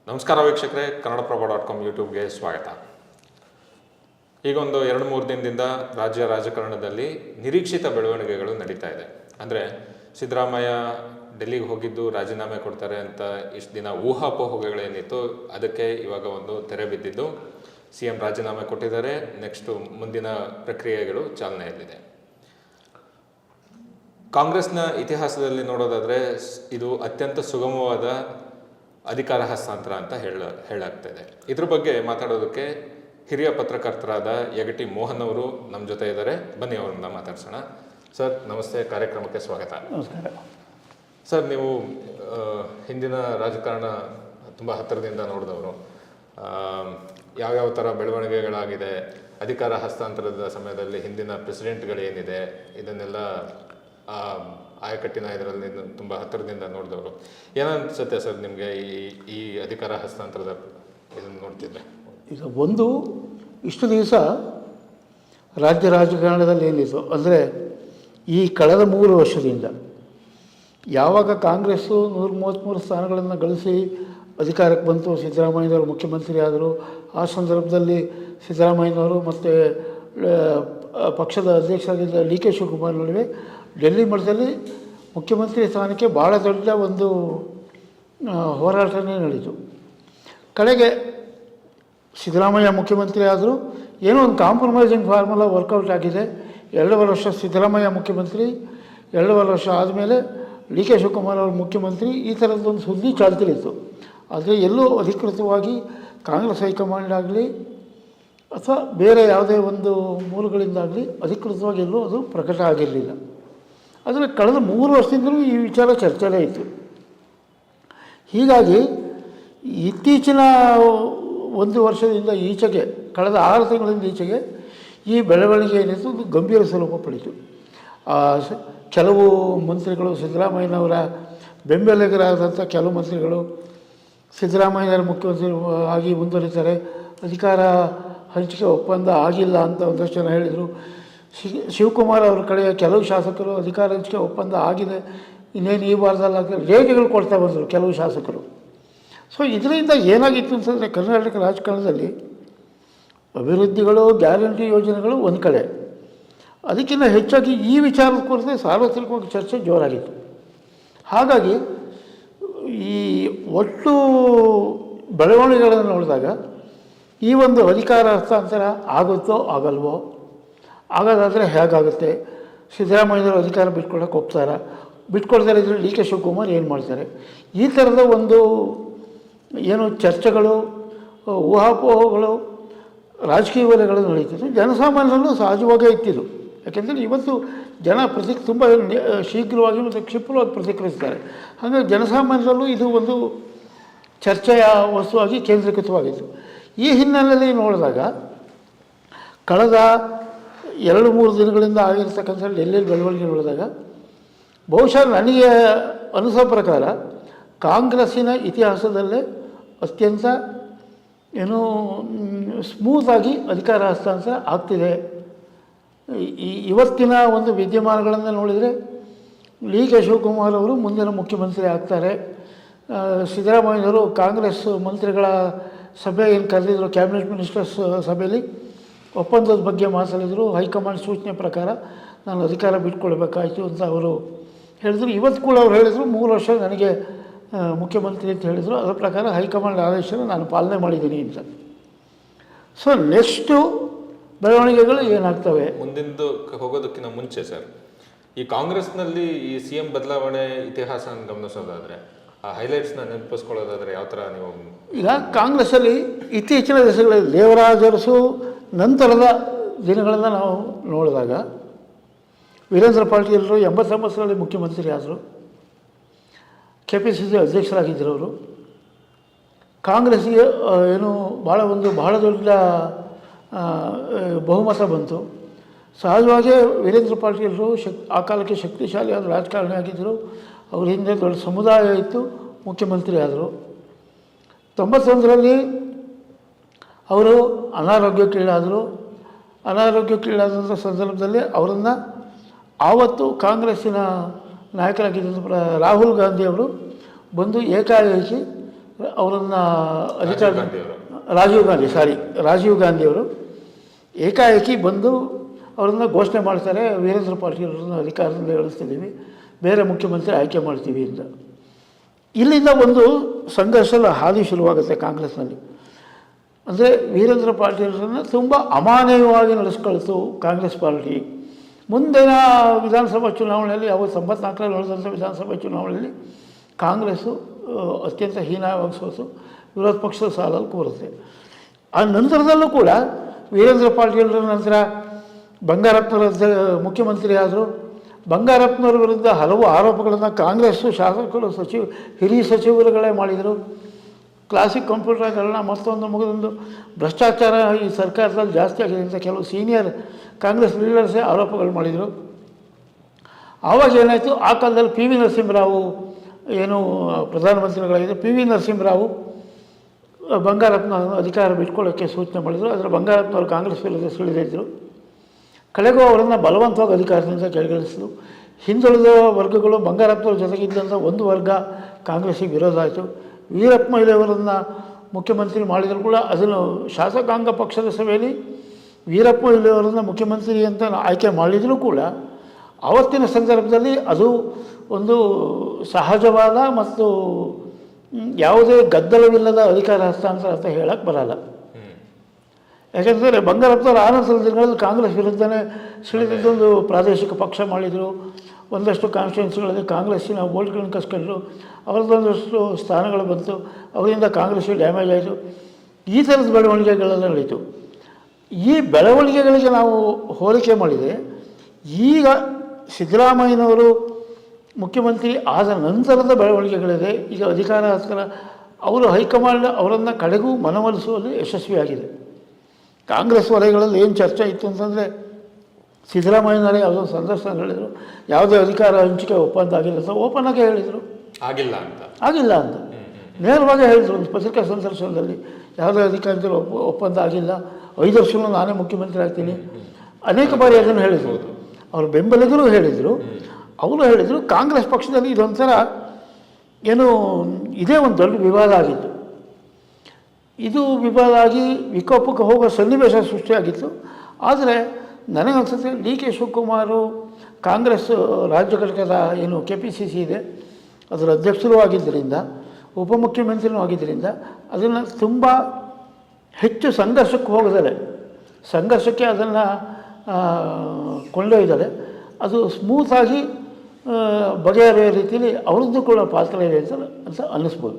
ನಮಸ್ಕಾರ ವೀಕ್ಷಕರೇ, ಕನ್ನಡಪ್ರಭ.com ಯೂಟ್ಯೂಬ್ಗೆ ಸ್ವಾಗತ. ಈಗೊಂದು 2-3 ದಿನದಿಂದ ರಾಜ್ಯ ರಾಜಕಾರಣದಲ್ಲಿ ನಿರೀಕ್ಷಿತ ಬೆಳವಣಿಗೆಗಳು ನಡೀತಾ ಇದೆ. ಅಂದರೆ ಸಿದ್ದರಾಮಯ್ಯ ಡೆಲ್ಲಿಗೆ ಹೋಗಿದ್ದು ರಾಜೀನಾಮೆ ಕೊಡ್ತಾರೆ ಅಂತ ಇಷ್ಟು ದಿನ ಊಹಾಪೋಹಗಳೇನಿತ್ತು, ಅದಕ್ಕೆ ಇವಾಗ ಒಂದು ತೆರೆ ಬಿದ್ದಿದ್ದು. CM ರಾಜೀನಾಮೆ ಕೊಟ್ಟಿದ್ದಾರೆ. ನೆಕ್ಸ್ಟು ಮುಂದಿನ ಪ್ರಕ್ರಿಯೆಗಳು ಚಾಲನೆಯಲ್ಲಿದೆ. ಕಾಂಗ್ರೆಸ್ನ ಇತಿಹಾಸದಲ್ಲಿ ನೋಡೋದಾದರೆ ಇದು ಅತ್ಯಂತ ಸುಗಮವಾದ ಅಧಿಕಾರ ಹಸ್ತಾಂತರ ಅಂತ ಹೇಳಾಗ್ತದೆ. ಇದ್ರ ಬಗ್ಗೆ ಮಾತಾಡೋದಕ್ಕೆ ಹಿರಿಯ ಪತ್ರಕರ್ತರಾದ ಯಗಟಿ ಮೋಹನ್ ಅವರು ನಮ್ಮ ಜೊತೆ ಇದ್ದಾರೆ. ಬನ್ನಿ ಅವರನ್ನ ಮಾತಾಡ್ಸೋಣ. ಸರ್ ನಮಸ್ತೆ, ಕಾರ್ಯಕ್ರಮಕ್ಕೆ ಸ್ವಾಗತ. ನಮಸ್ಕಾರ ಸರ್. ನೀವು ಹಿಂದಿನ ರಾಜಕಾರಣ ತುಂಬ ಹತ್ತಿರದಿಂದ ನೋಡಿದವರು. ಯಾವ್ಯಾವ ಥರ ಬೆಳವಣಿಗೆಗಳಾಗಿದೆ, ಅಧಿಕಾರ ಹಸ್ತಾಂತರದ ಸಮಯದಲ್ಲಿ ಹಿಂದಿನ ಪ್ರೆಸಿಡೆಂಟ್ಗಳೇನಿದೆ, ಇದನ್ನೆಲ್ಲ ಆಯಕಟ್ಟಿನ ಇದರಲ್ಲಿ ತುಂಬ ಹತ್ತಿರದಿಂದ ನೋಡಿದವರು. ಏನನ್ಸುತ್ತೆ ಸರ್ ನಿಮಗೆ ಈ ಅಧಿಕಾರ ಹಸ್ತಾಂತರದ ಇದನ್ನು ನೋಡ್ತಿದ್ರೆ? ಈಗ ಒಂದು ಇಷ್ಟು ದಿವಸ ರಾಜ್ಯ ರಾಜಕಾರಣದಲ್ಲಿ ಏನಿತ್ತು ಅಂದರೆ ಈ ಕಳೆದ 3 ವರ್ಷದಿಂದ ಯಾವಾಗ ಕಾಂಗ್ರೆಸ್ಸು 133 ಸ್ಥಾನಗಳನ್ನು ಗಳಿಸಿ ಅಧಿಕಾರಕ್ಕೆ ಬಂತು, ಸಿದ್ದರಾಮಯ್ಯನವರು ಮುಖ್ಯಮಂತ್ರಿ ಆದರು. ಆ ಸಂದರ್ಭದಲ್ಲಿ ಸಿದ್ದರಾಮಯ್ಯನವರು ಮತ್ತು ಪಕ್ಷದ ಅಧ್ಯಕ್ಷರಾಗಿದ್ದ DK ಶಿವಕುಮಾರ್ ನಡುವೆ ಡೆಲ್ಲಿ ಮಟ್ಟದಲ್ಲಿ ಮುಖ್ಯಮಂತ್ರಿ ಸ್ಥಾನಕ್ಕೆ ಭಾಳ ದೊಡ್ಡ ಒಂದು ಹೋರಾಟನೇ ನಡೆಯಿತು. ಕಡೆಗೆ ಸಿದ್ದರಾಮಯ್ಯ ಮುಖ್ಯಮಂತ್ರಿ ಆದರೂ ಏನೋ ಒಂದು ಕಾಂಪ್ರಮೈಸಿಂಗ್ ಫಾರ್ಮುಲಾ ವರ್ಕೌಟ್ ಆಗಿದೆ. 2 ವರ್ಷ ಸಿದ್ದರಾಮಯ್ಯ ಮುಖ್ಯಮಂತ್ರಿ, 2 ವರ್ಷ ಆದಮೇಲೆ DK ಶಿವಕುಮಾರ್ ಅವರು ಮುಖ್ಯಮಂತ್ರಿ, ಈ ಥರದ್ದೊಂದು ಸುದ್ದಿ ಚಾಲ್ತಿಲಿತ್ತು. ಆದರೆ ಎಲ್ಲೂ ಅಧಿಕೃತವಾಗಿ ಕಾಂಗ್ರೆಸ್ ಹೈಕಮಾಂಡ್ ಆಗಲಿ ಅಥವಾ ಬೇರೆ ಯಾವುದೇ ಒಂದು ಮೂಲಗಳಿಂದಾಗಲಿ ಅಧಿಕೃತವಾಗಿ ಎಲ್ಲೂ ಅದು ಪ್ರಕಟ ಆಗಿರಲಿಲ್ಲ. ಆದರೆ ಕಳೆದ 3 ವರ್ಷದಿಂದಲೂ ಈ ವಿಚಾರ ಚರ್ಚೆಯಲ್ಲೇ ಇತ್ತು. ಹೀಗಾಗಿ ಇತ್ತೀಚಿನ 1 ವರ್ಷದಿಂದ ಈಚೆಗೆ, ಕಳೆದ 6 ತಿಂಗಳಿಂದ ಈಚೆಗೆ ಈ ಬೆಳವಣಿಗೆ ಏನಿತ್ತು ಅದು ಗಂಭೀರ ಸ್ವರೂಪ ಪಡೀತು. ಕೆಲವು ಮಂತ್ರಿಗಳು, ಸಿದ್ದರಾಮಯ್ಯನವರ ಬೆಂಬಲಿಗರಾದಂಥ ಕೆಲವು ಮಂತ್ರಿಗಳು ಸಿದ್ದರಾಮಯ್ಯನವರ ಮುಖ್ಯಮಂತ್ರಿ ಆಗಿ ಮುಂದುವರಿತಾರೆ, ಅಧಿಕಾರ ಹಂಚಿಕೆ ಒಪ್ಪಂದ ಆಗಿಲ್ಲ ಅಂತ ಒಂದಷ್ಟು ಜನ ಹೇಳಿದರು. ಶಿವಕುಮಾರ್ ಅವ್ರ ಕಡೆಯ ಕೆಲವು ಶಾಸಕರು ಅಧಿಕಾರ ಹಂಚಿಕೆ ಒಪ್ಪಂದ ಆಗಿದೆ, ಇನ್ನೇನು ಈ ವಾರದಲ್ಲಿ ಆಗ್ತದೆ ರೇಖೆಗಳು ಕೊಡ್ತಾ ಬಂದರು ಕೆಲವು ಶಾಸಕರು. ಸೊ ಇದರಿಂದ ಏನಾಗಿತ್ತು ಅಂತಂದರೆ ಕರ್ನಾಟಕ ರಾಜಕಾರಣದಲ್ಲಿ ಅಭಿವೃದ್ಧಿಗಳು, ಗ್ಯಾರಂಟಿ ಯೋಜನೆಗಳು ಒಂದು ಕಡೆ, ಅದಕ್ಕಿಂತ ಹೆಚ್ಚಾಗಿ ಈ ವಿಚಾರದ ಕುರಿತು ಸಾರ್ವತ್ರಿಕವಾಗಿ ಚರ್ಚೆ ಜೋರಾಗಿತ್ತು. ಹಾಗಾಗಿ ಈ ಒಟ್ಟು ಬೆಳವಣಿಗೆಗಳನ್ನು ನೋಡಿದಾಗ ಈ ಒಂದು ಅಧಿಕಾರ ಹಸ್ತಾಂತರ ಆಗುತ್ತೋ ಆಗಲ್ವೋ, ಆಗೋದಾದರೆ ಹೇಗಾಗುತ್ತೆ, ಸಿದ್ದರಾಮಯ್ಯನವರು ಅಧಿಕಾರ ಬಿಟ್ಕೊಡೋಕೆ ಒಪ್ತಾರಾ, ಬಿಟ್ಕೊಡ್ತಾರೆ ಇದ್ದರೆ DK ಶಿವಕುಮಾರ್ ಏನು ಮಾಡ್ತಾರೆ, ಈ ಥರದ ಒಂದು ಏನು ಚರ್ಚೆಗಳು, ಊಹಾಪೋಹಗಳು, ರಾಜಕೀಯ ವಲಯಗಳು ನಡೀತಿದ್ದು. ಜನಸಾಮಾನ್ಯರಲ್ಲೂ ಸಹಜವಾಗೇ ಇತ್ತಿದ್ದು. ಯಾಕೆಂದರೆ ಇವತ್ತು ಜನ ತುಂಬ ಶೀಘ್ರವಾಗಿ ಮತ್ತು ಕ್ಷಿಪ್ರವಾಗಿ ಪ್ರತಿಕ್ರಿಯಿಸ್ತಾರೆ. ಹಾಗಾಗಿ ಜನಸಾಮಾನ್ಯರಲ್ಲೂ ಇದು ಒಂದು ಚರ್ಚೆಯ ವಸ್ತುವಾಗಿ ಕೇಂದ್ರೀಕೃತವಾಗಿತ್ತು. ಈ ಹಿನ್ನೆಲೆಯಲ್ಲಿ ನೋಡಿದಾಗ ಕಳೆದ 2-3 ದಿನಗಳಿಂದ ಆಗಿರ್ತಕ್ಕಂಥ ಡೆಲ್ಲಿಯಲ್ಲಿ ಬೆಳವಣಿಗೆ ನೋಡಿದಾಗ ಬಹುಶಃ ನನಗೆ ಅನಿಸೋ ಪ್ರಕಾರ ಕಾಂಗ್ರೆಸ್ಸಿನ ಇತಿಹಾಸದಲ್ಲೇ ಅತ್ಯಂತ ಏನು ಸ್ಮೂತಾಗಿ ಅಧಿಕಾರ ಹಸ್ತಾಂತರ ಆಗ್ತಿದೆ. ಇವತ್ತಿನ ಒಂದು ವಿದ್ಯಮಾನಗಳನ್ನು ನೋಡಿದರೆ DK ಶಿವಕುಮಾರ್ ಅವರು ಮುಂದಿನ ಮುಖ್ಯಮಂತ್ರಿ ಆಗ್ತಾರೆ. ಸಿದ್ದರಾಮಯ್ಯನವರು ಕಾಂಗ್ರೆಸ್ ಮಂತ್ರಿಗಳ ಸಭೆ ಏನು ಕರೆದಿದ್ರು, ಕ್ಯಾಬಿನೆಟ್ ಮಿನಿಸ್ಟರ್ಸ್ ಸಭೆಯಲ್ಲಿ ಒಪ್ಪಂದದ ಬಗ್ಗೆ ಮಾತಾಡಿದರು. ಹೈಕಮಾಂಡ್ ಸೂಚನೆ ಪ್ರಕಾರ ನಾನು ಅಧಿಕಾರ ಬಿಟ್ಕೊಳ್ಬೇಕಾಯಿತು ಅಂತ ಅವರು ಹೇಳಿದರು. ಇವತ್ತು ಕೂಡ ಅವ್ರು ಹೇಳಿದರು 3 ವರ್ಷ ನನಗೆ ಮುಖ್ಯಮಂತ್ರಿ ಅಂತ ಹೇಳಿದರು. ಅದರ ಪ್ರಕಾರ ಹೈಕಮಾಂಡ್ ಆದೇಶನ ನಾನು ಪಾಲನೆ ಮಾಡಿದ್ದೀನಿ ಅಂತ. ಸೊ ನೆಕ್ಸ್ಟು ಬೆಳವಣಿಗೆಗಳು ಏನಾಗ್ತವೆ ಮುಂದಿಂದು ಹೋಗೋದಕ್ಕಿಂತ ಮುಂಚೆ ಸರ್, ಈ ಕಾಂಗ್ರೆಸ್ನಲ್ಲಿ ಈ CM ಬದಲಾವಣೆ ಇತಿಹಾಸ ಗಮನಿಸೋದಾದರೆ, ಆ ಹೈಲೈಟ್ಸ್ನ ನೆನಪಿಸ್ಕೊಳ್ಳೋದಾದರೆ ಯಾವ ಥರ ನೀವು? ಈಗ ಕಾಂಗ್ರೆಸ್ಸಲ್ಲಿ ಇತ್ತೀಚಿನ ದಿವಸಗಳಲ್ಲಿ ದೇವರಾಜ ಅರಸು ನಂತರದ ದಿನಗಳನ್ನು ನಾವು ನೋಡಿದಾಗ ವೀರೇಂದ್ರ ಪಾಟೀಲರು 89ರಲ್ಲಿ ಮುಖ್ಯಮಂತ್ರಿ ಆದರು, KPCC ಅಧ್ಯಕ್ಷರಾಗಿದ್ದರು. ಅವರು ಕಾಂಗ್ರೆಸ್ಸಿಗೆ ಏನು ಭಾಳ ದೊಡ್ಡ ಬಹುಮತ ಬಂತು. ಸಹಜವಾಗಿ ವೀರೇಂದ್ರ ಪಾಟೀಲರು ಆ ಕಾಲಕ್ಕೆ ಶಕ್ತಿಶಾಲಿಯಾದ ರಾಜಕಾರಣಿ ಆಗಿದ್ದರು. ಅವ್ರ ಹಿಂದೆ ದೊಡ್ಡ ಸಮುದಾಯ ಇತ್ತು, ಮುಖ್ಯಮಂತ್ರಿ ಆದರು. 91ರಲ್ಲಿ ಅವರು ಅನಾರೋಗ್ಯಕ್ಕೀಡಾದಂಥ ಸಂದರ್ಭದಲ್ಲಿ ಅವರನ್ನು ಆವತ್ತು ಕಾಂಗ್ರೆಸ್ಸಿನ ನಾಯಕರಾಗಿದ್ದಂಥ ರಾಹುಲ್ ಗಾಂಧಿ ಅವರು ಬಂದು ಏಕಾಏಕಿ ಅವರನ್ನು ರಾಜೀವ್ ಗಾಂಧಿಯವರು. ರಾಜೀವ್ ಗಾಂಧಿಯವರು ಏಕಾಏಕಿ ಬಂದು ಅವರನ್ನು ಘೋಷಣೆ ಮಾಡ್ತಾರೆ, ವೀರೇಂದ್ರ ಪಾಟೀಲ್ ಅವರನ್ನು ಅಧಿಕಾರದಿಂದ ಇಳಿಸ್ತಿದ್ದೀವಿ, ಬೇರೆ ಮುಖ್ಯಮಂತ್ರಿ ಆಯ್ಕೆ ಮಾಡ್ತೀವಿ ಅಂತ. ಇಲ್ಲಿಂದ ಒಂದು ಸಂಘರ್ಷದ ಹಾದಿ ಶುರುವಾಗುತ್ತೆ ಕಾಂಗ್ರೆಸ್ನಲ್ಲಿ. ಅಂದರೆ ವೀರೇಂದ್ರ ಪಾಟೀಲರನ್ನು ತುಂಬ ಅಮಾನವೀಯವಾಗಿ ನಡೆಸ್ಕೊಳ್ತು ಕಾಂಗ್ರೆಸ್ ಪಾರ್ಟಿ. ಮುಂದಿನ ವಿಧಾನಸಭಾ ಚುನಾವಣೆಯಲ್ಲಿ 94ರಲ್ಲಿ ನಡೆದಂಥ ವಿಧಾನಸಭಾ ಚುನಾವಣೆಯಲ್ಲಿ ಕಾಂಗ್ರೆಸ್ಸು ಅತ್ಯಂತ ಹೀನಾಯವಾಗಿ ಸೋತು ವಿರೋಧ ಪಕ್ಷದ ಸಾಲಲ್ಲಿ ಕೂರುತ್ತೆ. ಆ ನಂತರದಲ್ಲೂ ಕೂಡ ವೀರೇಂದ್ರ ಪಾಟೀಲರ ನಂತರ ಬಂಗಾರಪ್ಪನವರ ಮುಖ್ಯಮಂತ್ರಿ ಆದರು. ಬಂಗಾರಪ್ಪನವರ ವಿರುದ್ಧ ಹಲವು ಆರೋಪಗಳನ್ನು ಕಾಂಗ್ರೆಸ್ಸು ಶಾಸಕರು ಹಿರಿಯ ಸಚಿವರುಗಳೇ ಮಾಡಿದರು. ಕ್ಲಾಸಿಕ್ ಕಂಪ್ಯೂಟರ್ಗಳನ್ನ ಮತ್ತೊಂದು ಭ್ರಷ್ಟಾಚಾರ ಈ ಸರ್ಕಾರದಲ್ಲಿ ಜಾಸ್ತಿ ಆಗಿದೆ ಅಂತ ಕೆಲವು ಸೀನಿಯರ್ ಕಾಂಗ್ರೆಸ್ ಲೀಡರ್ಸೇ ಆರೋಪಗಳು ಮಾಡಿದರು. ಆವಾಗ ಏನಾಯಿತು, ಆ ಕಾಲದಲ್ಲಿ ಪಿ ವಿ ನರಸಿಂಹರಾವು ಏನು ಪ್ರಧಾನಮಂತ್ರಿಗಳಾಗಿದ್ದರು, ಪಿ ವಿ ನರಸಿಂಹರಾವು ಬಂಗಾರಪ್ಪನ ಅಧಿಕಾರ ಬಿಟ್ಕೊಳ್ಳೋಕ್ಕೆ ಸೂಚನೆ ಮಾಡಿದರು. ಆದರೆ ಬಂಗಾರಪ್ಪನವರು ಕಾಂಗ್ರೆಸ್ ವಿರುದ್ಧ ಸುಳಿದಿದ್ದರು. ಕಳೆಗೂ ಅವರನ್ನು ಬಲವಂತವಾಗಿ ಅಧಿಕಾರದಿಂದ ಕೆಳಗಿಳಿಸಿದರು. ಹಿಂದುಳಿದ ವರ್ಗಗಳು ಬಂಗಾರಪ್ಪನವ್ರ ಜೊತೆಗಿದ್ದಂಥ ಒಂದು ವರ್ಗ ಕಾಂಗ್ರೆಸ್ಸಿಗೆ ವಿರೋಧ ಆಯಿತು. ವೀರಪ್ಪ ಮೊಯ್ಲಿಯವರನ್ನು ಮುಖ್ಯಮಂತ್ರಿ ಮಾಡಿದರೂ ಕೂಡ ಅದನ್ನು ಶಾಸಕಾಂಗ ಪಕ್ಷದ ಸಭೆಯಲ್ಲಿ ವೀರಪ್ಪ ಮೊಯ್ಲಿಯವರನ್ನು ಮುಖ್ಯಮಂತ್ರಿ ಅಂತ ಆಯ್ಕೆ ಮಾಡಿದರೂ ಕೂಡ ಆವತ್ತಿನ ಸಂದರ್ಭದಲ್ಲಿ ಅದು ಒಂದು ಸಹಜವಾದ ಮತ್ತು ಯಾವುದೇ ಗದ್ದಲವಿಲ್ಲದ ಅಧಿಕಾರ ಹಸ್ತಾಂತರ ಅಂತ ಹೇಳಕ್ಕೆ ಬರಲ್ಲ. ಯಾಕೆಂದರೆ ಬಂಗಾರಪ್ಪನವರು ಆನಂತರ ದಿನಗಳಲ್ಲಿ ಕಾಂಗ್ರೆಸ್ ವಿರುದ್ಧನೇ ಸಿಡಿದಿದ್ದೊಂದು ಪ್ರಾದೇಶಿಕ ಪಕ್ಷ ಮಾಡಿದರು. ಒಂದಷ್ಟು ಕಾನ್ಸ್ಟಿಟ್ಯೂನ್ಸಿಗಳಲ್ಲಿ ಕಾಂಗ್ರೆಸ್ಸಿನ ವೋಟ್ಗಳನ್ನು ಕಸ್ಕೊಂಡ್ರು. ಅವರದ್ದೊಂದಷ್ಟು ಸ್ಥಾನಗಳು ಬಂತು. ಅವರಿಂದ ಕಾಂಗ್ರೆಸ್ಸಿಗೆ ಡ್ಯಾಮೇಜ್ ಆಯಿತು. ಈ ಥರದ ಬೆಳವಣಿಗೆಗಳೆಲ್ಲ ನಡೀತು. ಈ ಬೆಳವಣಿಗೆಗಳಿಗೆ ನಾವು ಹೋಲಿಕೆ ಮಾಡಿದರೆ ಈಗ ಸಿದ್ದರಾಮಯ್ಯನವರು ಮುಖ್ಯಮಂತ್ರಿ ಆದ ನಂತರದ ಬೆಳವಣಿಗೆಗಳಿದೆ. ಈಗ ಅಧಿಕಾರ ಹಸ್ತರ ಅವರು ಹೈಕಮಾಂಡ್ ಅವರನ್ನು ಕಡೆಗೂ ಮನವೊಲಿಸುವಲ್ಲಿ ಯಶಸ್ವಿಯಾಗಿದೆ. ಕಾಂಗ್ರೆಸ್ ವಲಯಗಳಲ್ಲಿ ಏನು ಚರ್ಚೆ ಇತ್ತು ಅಂತಂದರೆ ಸಿದ್ದರಾಮಯ್ಯನವರೇ ಯಾವುದೋ ಸಂದರ್ಶನ ಹೇಳಿದರು, ಯಾವುದೇ ಅಧಿಕಾರ ಹಂಚಿಕೆ ಒಪ್ಪಂದ ಆಗಿಲ್ಲ ಅಂತ ಓಪನ್ ಆಗಿ ಹೇಳಿದರು. ಆಗಿಲ್ಲ ಅಂತ ನೇರವಾಗಿ ಹೇಳಿದರು ಒಂದು ಪತ್ರಿಕಾ ಸಂದರ್ಶನದಲ್ಲಿ. ಯಾವುದೇ ಅಧಿಕಾರದಲ್ಲಿ ಒಪ್ಪಂದ ಆಗಿಲ್ಲ, 5 ವರ್ಷಗಳು ನಾನೇ ಮುಖ್ಯಮಂತ್ರಿ ಆಗ್ತೀನಿ. ಅನೇಕ ಬಾರಿ ಅದನ್ನು ಹೇಳಿದರು. ಅವ್ರ ಬೆಂಬಲಿಗರು ಹೇಳಿದರು. ಅವರು ಹೇಳಿದರು ಕಾಂಗ್ರೆಸ್ ಪಕ್ಷದಲ್ಲಿ ಇದೊಂಥರ ಏನು ಇದೇ ಒಂದು ದೊಡ್ಡ ವಿವಾದ ಆಗಿತ್ತು. ಇದು ವಿವಾದ ಆಗಿ ವಿಕೋಪಕ್ಕೆ ಹೋಗೋ ಸನ್ನಿವೇಶ ಸೃಷ್ಟಿಯಾಗಿತ್ತು. ಆದರೆ ನನಗನ್ಸುತ್ತೆ ಡಿ ಕೆ ಶಿವಕುಮಾರು ಕಾಂಗ್ರೆಸ್ ರಾಜ್ಯ ಘಟಕದ ಏನು KPCC ಇದೆ ಅದರ ಅಧ್ಯಕ್ಷರೂ ಆಗಿದ್ದರಿಂದ ಉಪಮುಖ್ಯಮಂತ್ರಿನೂ ಆಗಿದ್ದರಿಂದ ಅದನ್ನು ತುಂಬ ಹೆಚ್ಚು ಸಂಘರ್ಷಕ್ಕೆ ಹೋಗದಲೆ ಸಂಘರ್ಷಕ್ಕೆ ಅದನ್ನು ಕೊಂಡೊಯ್ದರೆ ಅದು ಸ್ಮೂತಾಗಿ ಬಗೆಹರಿಯೋ ರೀತಿಯಲ್ಲಿ ಅವ್ರದ್ದು ಕೂಡ ಪಾತ್ರ ಇದೆ ಅಂತ ಅನ್ನಿಸ್ಬೋದು.